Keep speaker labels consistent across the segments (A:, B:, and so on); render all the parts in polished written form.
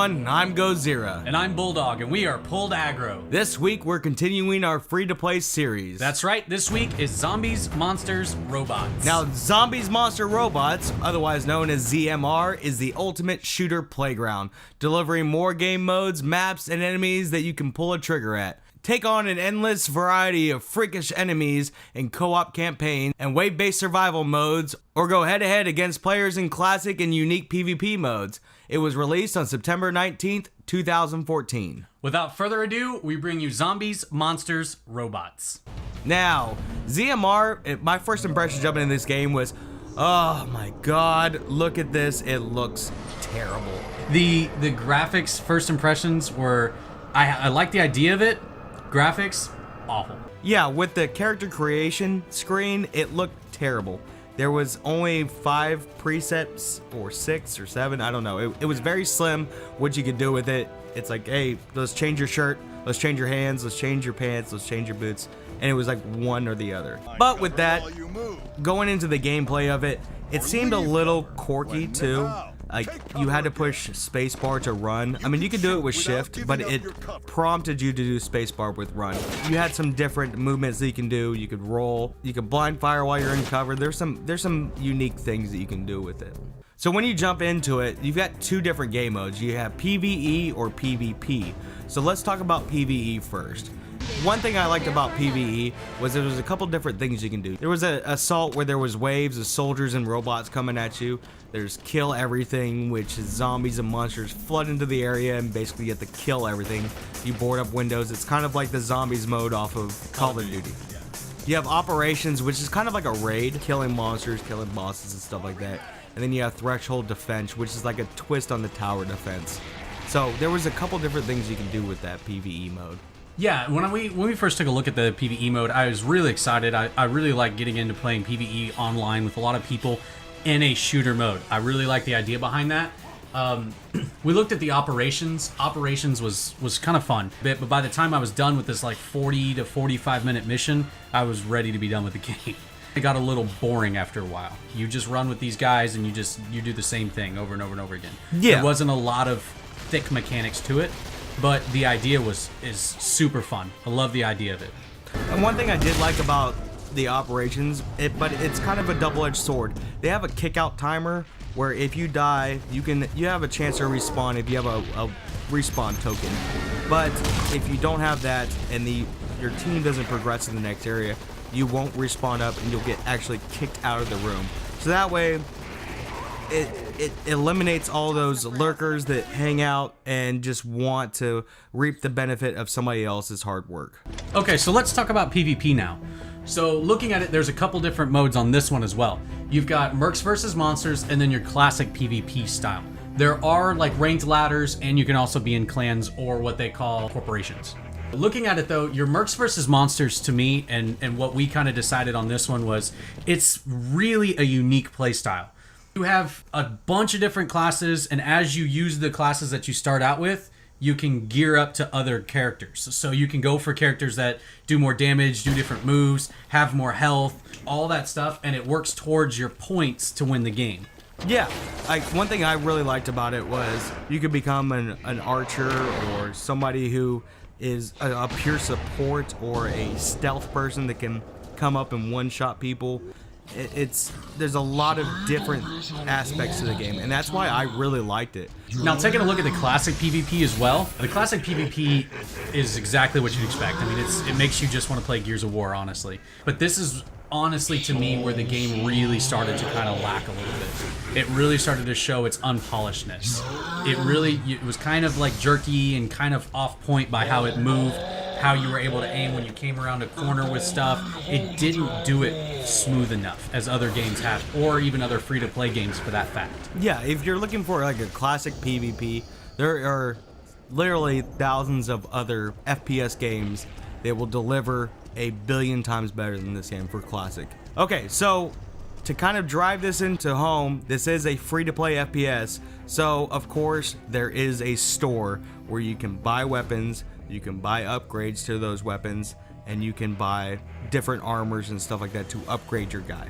A: everyone, I'm Gozirra.
B: And I'm Bulldog, and we are Pulled Aggro.
A: This week we're continuing our free-to-play series.
B: That's right, this week is Zombies, Monsters, Robots.
A: Now, Zombies, Monster, Robots, otherwise known as ZMR, is the ultimate shooter playground, delivering more game modes, maps, and enemies that you can pull a trigger at. Take on an endless variety of freakish enemies in co-op campaigns and wave-based survival modes, or go head-to-head against players in classic and unique PvP modes. It was released on September 19th, 2014.
B: Without further ado, we bring you Zombies, Monsters, Robots.
A: Now, ZMR, my first impression jumping in this game was, oh my god, look at this, it looks terrible.
B: The graphics, first impressions were, I like the idea of it. Graphics, awful.
A: Yeah, with the character creation screen, it looked terrible. There was only 5 presets, or 6 or 7, I don't know. It was very slim, what you could do with it. It's like, hey, let's change your shirt, let's change your hands, let's change your pants, let's change your boots. And it was like one or the other. But with that, going into the gameplay of it, it seemed a little quirky too. Like, you had to push spacebar to run. I mean, you could do it with shift, but it prompted you to do spacebar with run. You had some different movements that you can do. You could roll, you could blind fire while you're in cover. There's some unique things that you can do with it. So when you jump into it, you've got 2 different game modes. You have PvE or PvP. So let's talk about PvE first. One thing I liked about PvE was there was a couple different things you can do. There was an assault where there was waves of soldiers and robots coming at you. There's kill everything, which is zombies and monsters flood into the area and basically you have to kill everything. You board up windows. It's kind of like the zombies mode off of Call of Duty. You have operations, which is kind of like a raid, killing monsters, killing bosses and stuff like that. And then you have threshold defense, which is like a twist on the tower defense. So there was a couple different things you can do with that PvE mode.
B: Yeah, when we first took a look at the PvE mode, I was really excited. I really like getting into playing PvE online with a lot of people in a shooter mode. I really like the idea behind that. We looked at the operations. Operations was kind of fun, but by the time I was done with this like 40 to 45 minute mission, I was ready to be done with the game. It got a little boring after a while. You just run with these guys and you do the same thing over and over and over again.
A: Yeah.
B: There wasn't a lot of thick mechanics to it, but the idea is super fun. I love the idea of it.
A: And one thing I did like about the operations, but it's kind of a double-edged sword. They have a kick-out timer where if you die, you have a chance to respawn if you have a respawn token. But if you don't have that and your team doesn't progress in the next area, you won't respawn up and you'll get actually kicked out of the room. So that way, it eliminates all those lurkers that hang out and just want to reap the benefit of somebody else's hard work.
B: Okay, so let's talk about PvP now. So looking at it, there's a couple different modes on this one as well. You've got Mercs versus Monsters and then your classic PvP style. There are like ranked ladders and you can also be in clans or what they call corporations. Looking at it though, your Mercs versus Monsters to me and what we kind of decided on this one was it's really a unique play style. You have a bunch of different classes, and as you use the classes that you start out with, you can gear up to other characters. So you can go for characters that do more damage, do different moves, have more health, all that stuff, and it works towards your points to win the game.
A: Yeah, one thing I really liked about it was you could become an archer or somebody who is a pure support or a stealth person that can come up and one-shot people. There's a lot of different aspects to the game, and that's why I really liked it.
B: Now, taking a look at the classic PvP as well, the classic PvP is exactly what you'd expect. I mean, it makes you just want to play Gears of War, honestly. But this is honestly, to me, where the game really started to kind of lack a little bit. It really started to show its unpolishedness. It was kind of like jerky and kind of off point by how it moved, how you were able to aim when you came around a corner with stuff. It didn't do it smooth enough as other games have, or even other free-to-play games for that fact.
A: Yeah, if you're looking for like a classic PvP, there are literally thousands of other FPS games that will deliver a billion times better than this game for classic. Okay, so to kind of drive this into home, this is a free-to-play FPS, so of course there is a store where you can buy weapons, you can buy upgrades to those weapons, and you can buy different armors and stuff like that to upgrade your guy.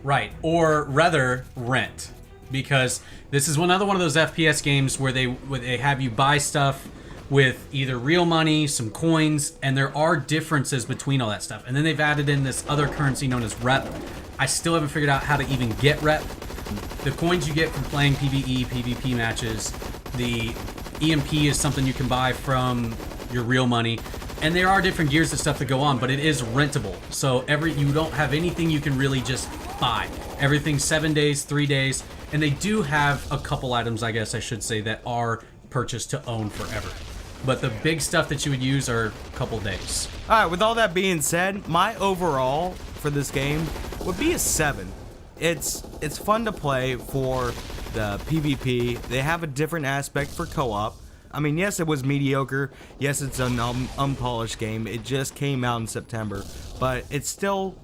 B: Right, or rather rent. because this is another one of those FPS games where they have you buy stuff with either real money, some coins, and there are differences between all that stuff. And then they've added in this other currency known as rep. I still haven't figured out how to even get rep. The coins you get from playing PvE, PvP matches, the EMP is something you can buy from your real money. And there are different gears and stuff that go on, but it is rentable. So you don't have anything you can really just buy. Everything's 7 days, 3 days, and they do have a couple items, I guess I should say, that are purchased to own forever. But the big stuff that you would use are a couple days.
A: All right, with all that being said, my overall for this game would be a 7. It's fun to play for the PvP. They have a different aspect for co-op. I mean, yes, it was mediocre. Yes, it's an unpolished game. It just came out in September, but I still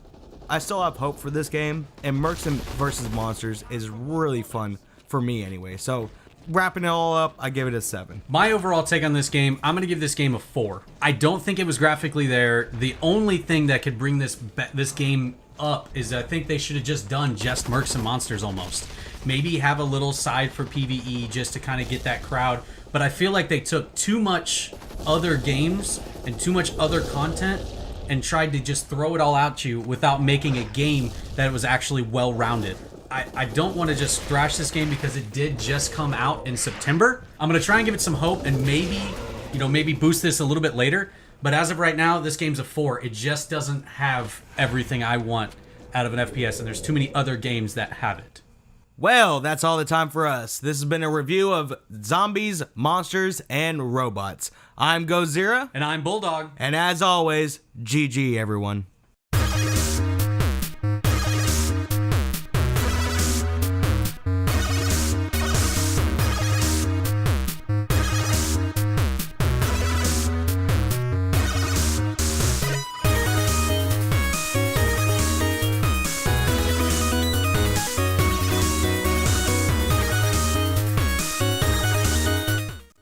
A: have hope for this game. And Mercs vs. Monsters is really fun for me anyway. So wrapping it all up, I give it a 7.
B: My overall take on this game, I'm going to give this game a 4. I don't think it was graphically there. The only thing that could bring this game up is I think they should have just done just Mercs and Monsters almost. Maybe have a little side for PvE just to kind of get that crowd. But I feel like they took too much other games and too much other content and tried to just throw it all at you without making a game that was actually well-rounded. I don't want to just thrash this game because it did just come out in September. I'm going to try and give it some hope and maybe boost this a little bit later. But as of right now, this game's a 4. It just doesn't have everything I want out of an FPS, and there's too many other games that have it.
A: Well, that's all the time for us. This has been a review of Zombies, Monsters, and Robots. I'm Gozirra.
B: And I'm Bulldog.
A: And as always, GG everyone.